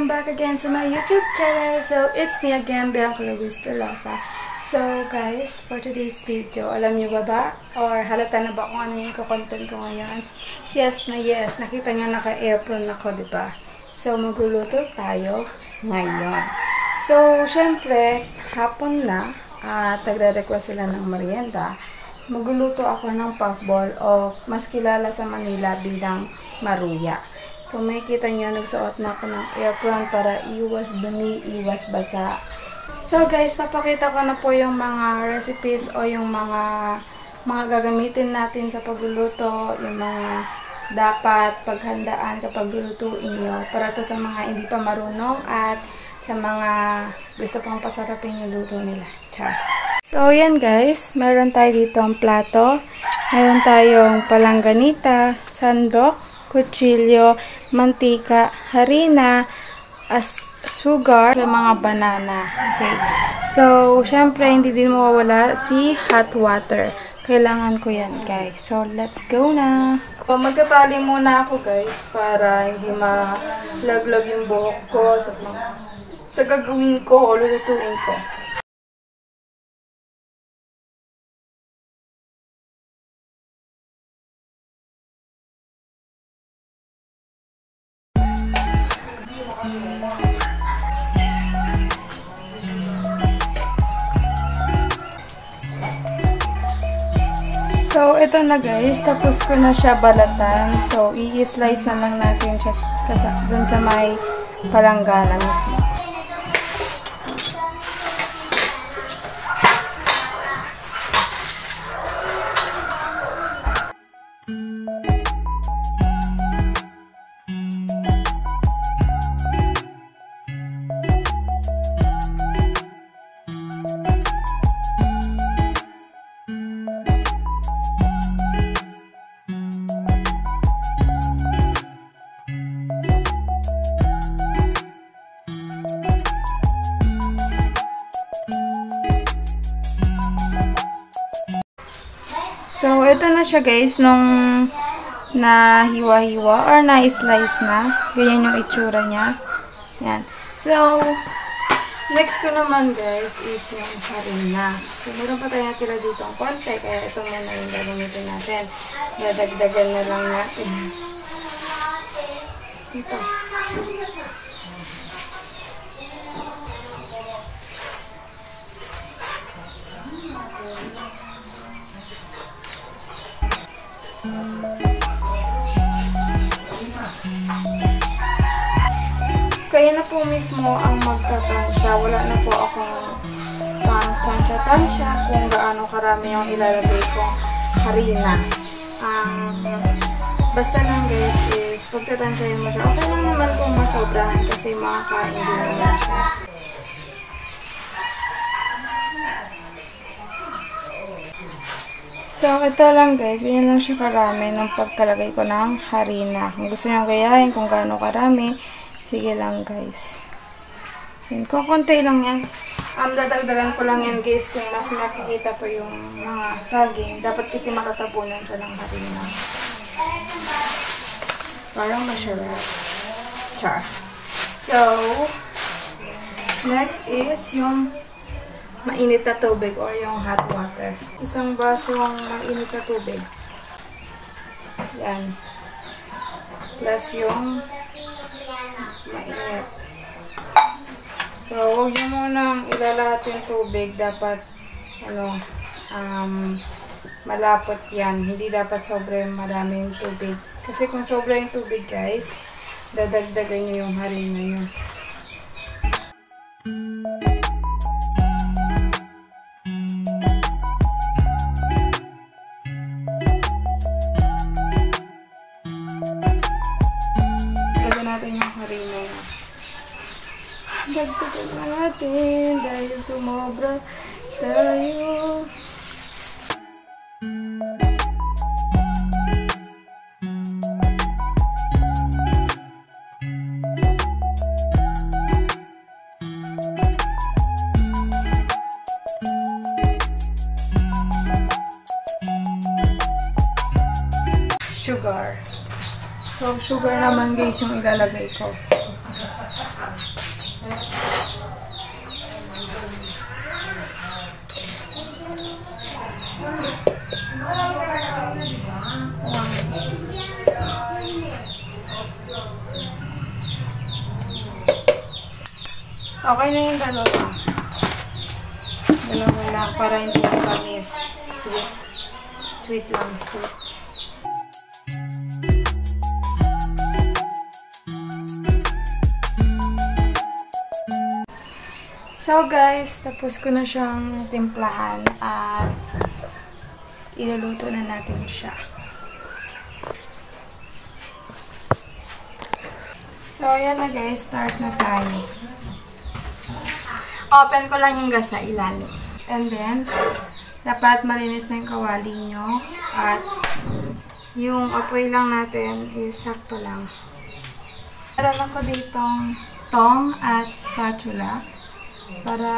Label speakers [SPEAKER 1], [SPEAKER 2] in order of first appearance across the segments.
[SPEAKER 1] welcome back again to my YouTube channel. So, it's me again, Bianca Luis Tolosa. So, guys, for today's video, alam nyo ba? Or halata na ba kung ano yung content ko ngayon? Yes na yes. Nakita nyo naka-apron ako, diba? So, magluluto tayo ngayon. So, syempre, hapon na. At nagre-request sila ng merienda. Magluluto ako ng puffball o mas kilala sa Manila bilang maruya. So, makikita nyo, nagsuot na ako ng apron para iwas dumi, iwas basa. So, guys, papakita ko na po yung mga recipes o yung mga gagamitin natin sa pagluluto, yung mga dapat paghandaan kapag lulutuin nyo. Para to sa mga hindi pa marunong at sa mga gusto pang pasarapin yung luto nila. Char! So, yan guys. Meron tayo dito ang plato. Meron tayong palangganita, sandok, kutsilyo, mantika, harina, sugar, mga banana. Okay. So, syempre, hindi din mawawala si hot water. Kailangan ko yan, guys. So, let's go na. So, magtatali muna ako, guys, para hindi malaglag yung buhok ko sa gagawin ko o lulutuin ko. So, ito na guys. Tapos ko na siya balatan. So, i-slice na lang natin siya dun sa may palanggana mismo. So, ito na siya guys, nung nahiwa-hiwa or na-slice na. Ganyan yung itsura niya. Yan. So, next ko naman guys is yung harina. So, meron pa tayo natira dito ang konti, kaya ito muna yung gagamitin natin. Dadagdagan na lang natin. Ito. Kaya na po mismo ang magtatansya. Wala na po akong tansya kung gaano karami yung ilalagay kong harina. Basta lang guys is pagtatansyahin mo siya. Okay lang naman kung masobrahan kasi makakain din naman siya. So, ito lang guys. Ganyan lang siya karami ng pagkalagay ko ng harina. Kung gusto nyo gayahin kung gaano karami, sige lang guys. Yan. Kung konti lang yan. Dadagdagan ko lang yan guys kung mas makikita pa yung mga saging. Dapat kasi makatapunan siya ng harina. Parang masarap. Char. So, next is yung mainit na tubig or yung hot water. Isang basong mainit na tubig. Yan. Plus yung mainit. So, huwag nyo munang ilalahat yung tubig. Dapat, malapot yan. Hindi dapat sobra marami yung tubig. Kasi kung sobra yung tubig, guys, dadagdagan nyo yung harina nyo. Dagdagan na natin dahil sumobra tayo. Sugar. So, sugar naman guys yung ilalagay ko. Okay na yung dalawa. Dalawa lang para hindi matamis. Sweet. Sweet lang, sweet. So guys, tapos ko na siyang timplahan at iluluto na natin siya. So ayan na guys, start na tayo. Open ko lang yung gas sa ilalim. And then, dapat malinis na yung kawali nyo. At yung apoy lang natin is sakto lang. Meron ako ditong tong at spatula para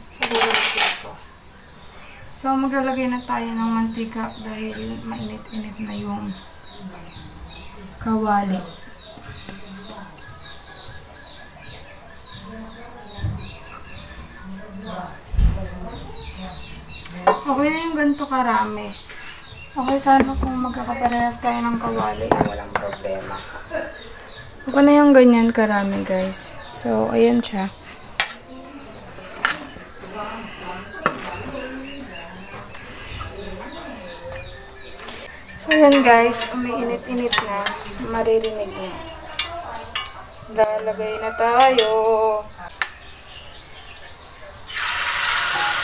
[SPEAKER 1] sa gulay dito. So, maglalagay na tayo ng mantika dahil mainit-init na yung kawali. Okay na yung ganito karami. Okay, sana kung magkakaparehas tayo ng kawali, walang problema. Okay na yung ganyan karami, guys. So, ayan siya. So, ayan guys, umiinit-init na. Maririnig na. Lalagay na tayo.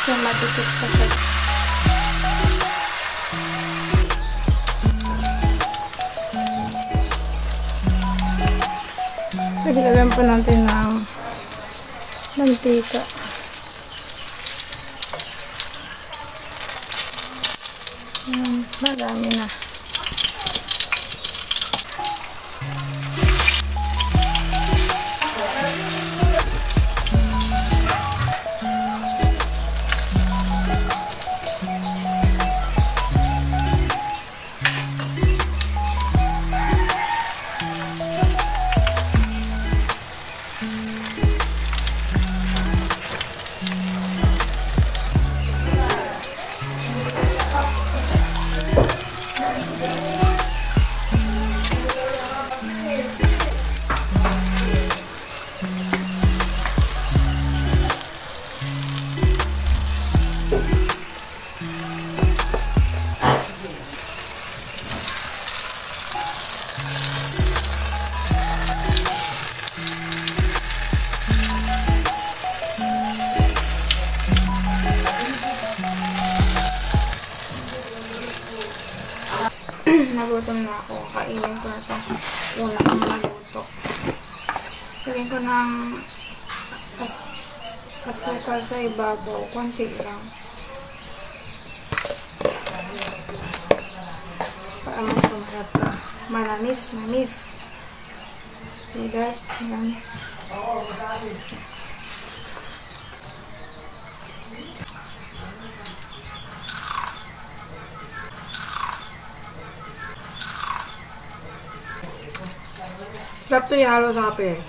[SPEAKER 1] So, matipid pa siya. Lagyan pa natin ng mantika. Marami na. Nagutom na ako. Kainin ko na ito. Una kang maluto. Lagyan ko ng asukal sa ibabaw. Konti lang. Para masarap pa. Manamis. So that, yan. Sarap ito ihalo sa kape.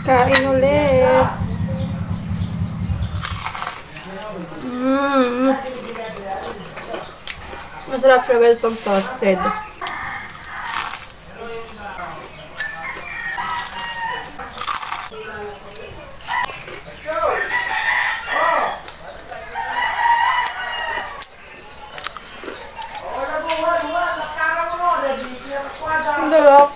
[SPEAKER 1] Kain ulit. Masarap siya guys pag toasted. Ang sarap.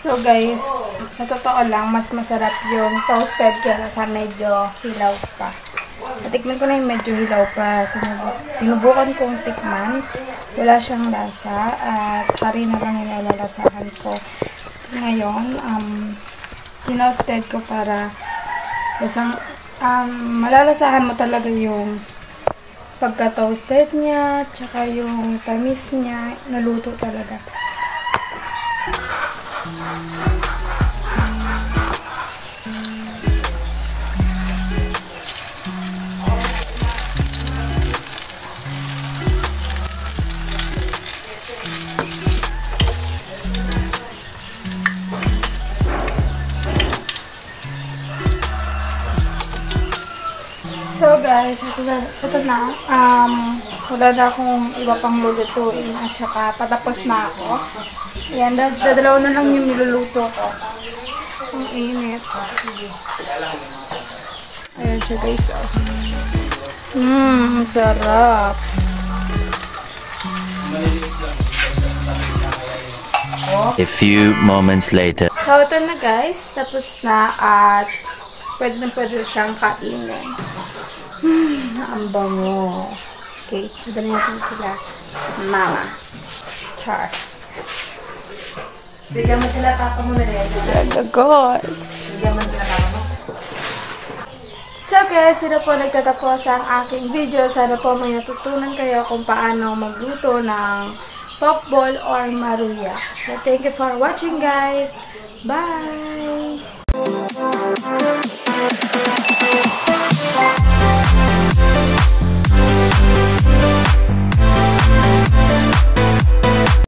[SPEAKER 1] So guys, sa totoo lang, mas masarap yung toasted kaya sa medyo hilaw pa. Natikman ko na yung medyo hilaw pa. Sinubukan kong tikman. Wala siyang lasa at harina lang yung nalalasahan ko. Ngayon, kinoasted ko para malalasahan mo talaga yung pagka-toasted niya, tsaka yung tamis niya, naluto talaga. So guys, ito na. Wala na akong iba pang lulutuin at saka patapos na ako. Ayan, dadalaw na lang yung niluluto ko. Ang init. Ayan siya guys. Sarap.
[SPEAKER 2] A few moments later.
[SPEAKER 1] So ito na guys, tapos na at pwede na siyang kainin. Ang bango. Okay, ito na yung sila. Mama. Char.
[SPEAKER 3] Bigyan mo sila papa mo na rin.
[SPEAKER 1] Guys.
[SPEAKER 3] Bigyan mo sila papa mo.
[SPEAKER 1] So guys, ito po nagtatapos ang aking video. Sana po may natutunan kayo kung paano magluto ng puffball or maruya. So thank you for watching guys. Bye!